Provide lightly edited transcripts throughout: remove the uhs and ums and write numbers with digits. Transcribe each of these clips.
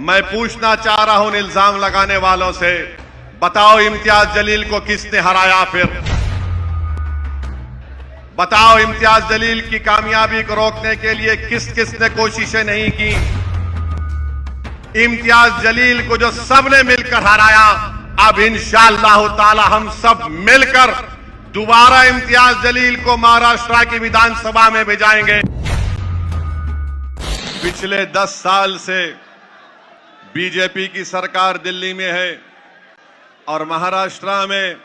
मैं पूछना चाह रहा हूं इल्जाम लगाने वालों से, बताओ इम्तियाज जलील को किसने हराया? फिर बताओ इम्तियाज जलील की कामयाबी को रोकने के लिए किस किस ने कोशिशें नहीं की? इम्तियाज जलील को जो सबने मिलकर हराया, अब इंशाअल्लाह ताला हम सब मिलकर दोबारा इम्तियाज जलील को महाराष्ट्र की विधानसभा में भेजाएंगे। पिछले 10 साल से बीजेपी की सरकार दिल्ली में है और महाराष्ट्र में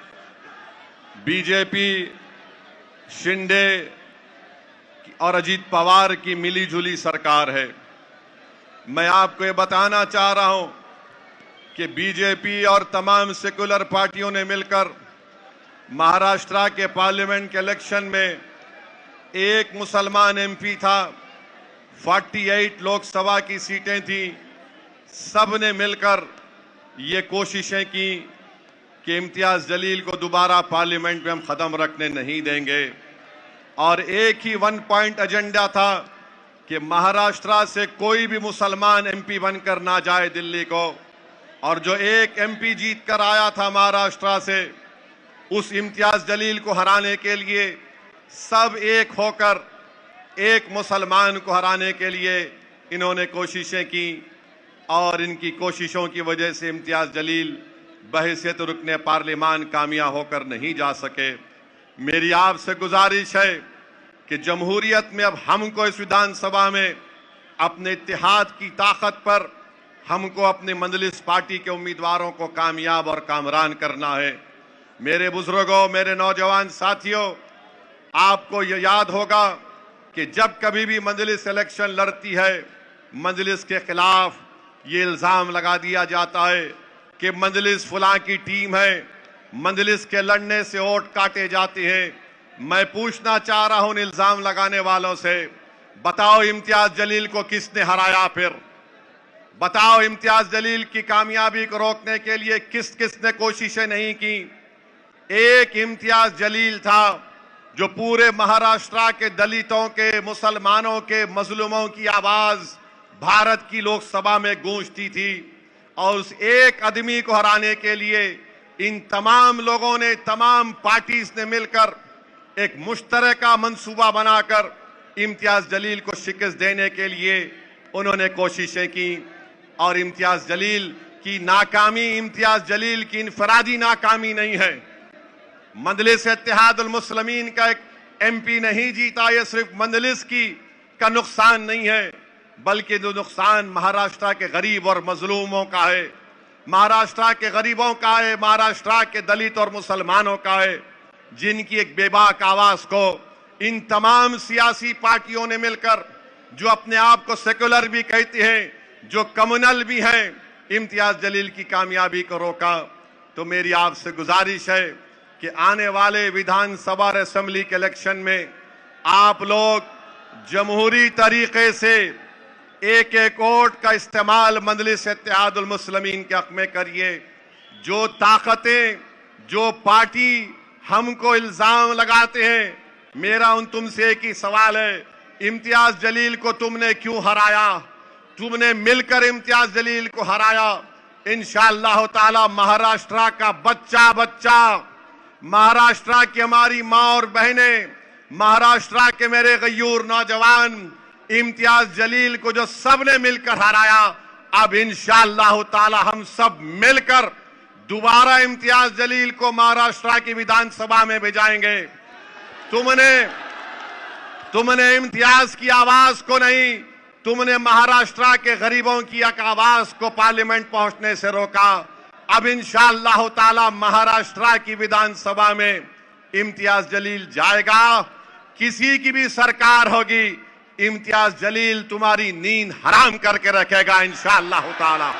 बीजेपी शिंदे और अजीत पवार की मिलीजुली सरकार है। मैं आपको ये बताना चाह रहा हूं कि बीजेपी और तमाम सेकुलर पार्टियों ने मिलकर महाराष्ट्र के पार्लियामेंट के इलेक्शन में एक मुसलमान एमपी था, 48 लोकसभा की सीटें थी। सब ने मिलकर ये कोशिशें की कि इम्तियाज जलील को दोबारा पार्लियामेंट में हम कदम रखने नहीं देंगे और एक ही 1 पॉइंट एजेंडा था कि महाराष्ट्र से कोई भी मुसलमान एमपी बनकर ना जाए दिल्ली को। और जो एक एमपी जीत कर आया था महाराष्ट्र से, उस इम्तियाज जलील को हराने के लिए सब एक होकर एक मुसलमान को हराने के लिए इन्होंने कोशिशें की और इनकी कोशिशों की वजह से इम्तियाज जलील बहैसियत रुकने पार्लियामान कामयाब होकर नहीं जा सके। मेरी आपसे गुजारिश है कि जमहूरियत में अब हमको इस विधानसभा में अपने इत्तेहाद की ताकत पर हमको अपने मंजलिस पार्टी के उम्मीदवारों को कामयाब और कामरान करना है। मेरे बुजुर्गों, मेरे नौजवान साथियों, आपको ये याद होगा कि जब कभी भी मंजलिस इलेक्शन लड़ती है, मंजलिस के खिलाफ ये इल्जाम लगा दिया जाता है कि मंजलिस फलां की टीम है, मंजलिस के लड़ने से वोट काटे जाते हैं। मैं पूछना चाह रहा हूं इल्जाम लगाने वालों से, बताओ इम्तियाज जलील को किसने हराया? फिर बताओ इम्तियाज जलील की कामयाबी को रोकने के लिए किस किस ने कोशिशें नहीं की? एक इम्तियाज जलील था जो पूरे महाराष्ट्र के दलितों के, मुसलमानों के, मजलूमों की आवाज भारत की लोकसभा में गूंजती थी और उस एक आदमी को हराने के लिए इन तमाम लोगों ने, तमाम पार्टीज ने मिलकर एक मुश्तरका मंसूबा बनाकर इम्तियाज जलील को शिकस्त देने के लिए उन्होंने कोशिशें की। और इम्तियाज जलील की नाकामी इम्तियाज जलील की इनफरादी नाकामी नहीं है। मंजलिस इत्तेहादुल मुस्लिमीन का एक एमपी नहीं जीता, ये सिर्फ मंजलिस का नुकसान नहीं है, बल्कि जो नुकसान महाराष्ट्र के गरीब और मजलूमों का है, महाराष्ट्र के गरीबों का है, महाराष्ट्र के दलित और मुसलमानों का है, जिनकी एक बेबाक आवाज को इन तमाम सियासी पार्टियों ने मिलकर, जो अपने आप को सेकुलर भी कहते हैं, जो कम्युनल भी हैं, इम्तियाज जलील की कामयाबी को रोका। तो मेरी आपसे गुजारिश है कि आने वाले विधानसभा और असेंबली के इलेक्शन में आप लोग जमहूरी तरीके से एक एक वोट का इस्तेमाल मंजलिस इत्तेहादुल मुस्लिमीन के हक में करिए। जो ताकतें, जो पार्टी हमको इल्जाम लगाते हैं, मेरा उन तुमसे एक ही सवाल है, इम्तियाज जलील को तुमने क्यों हराया? तुमने मिलकर इम्तियाज जलील को हराया। इंशाअल्लाह ताला महाराष्ट्र का बच्चा बच्चा, महाराष्ट्र की हमारी माँ और बहनें, महाराष्ट्र के मेरे गयूर नौजवान इम्तियाज जलील को जो सबने मिलकर हराया, अब इंशाअल्लाह ताला हम सब मिलकर दोबारा इम्तियाज जलील को महाराष्ट्र की विधानसभा में भेजाएंगे। तुमने इम्तियाज की आवाज को नहीं, तुमने महाराष्ट्र के गरीबों की एक आवाज को पार्लियामेंट पहुंचने से रोका। अब इंशाअल्लाह ताला महाराष्ट्र की विधानसभा में इम्तियाज जलील जाएगा। किसी की भी सरकार होगी, इम्तियाज जलील तुम्हारी नींद हराम करके रखेगा इंशाअल्लाह ताला।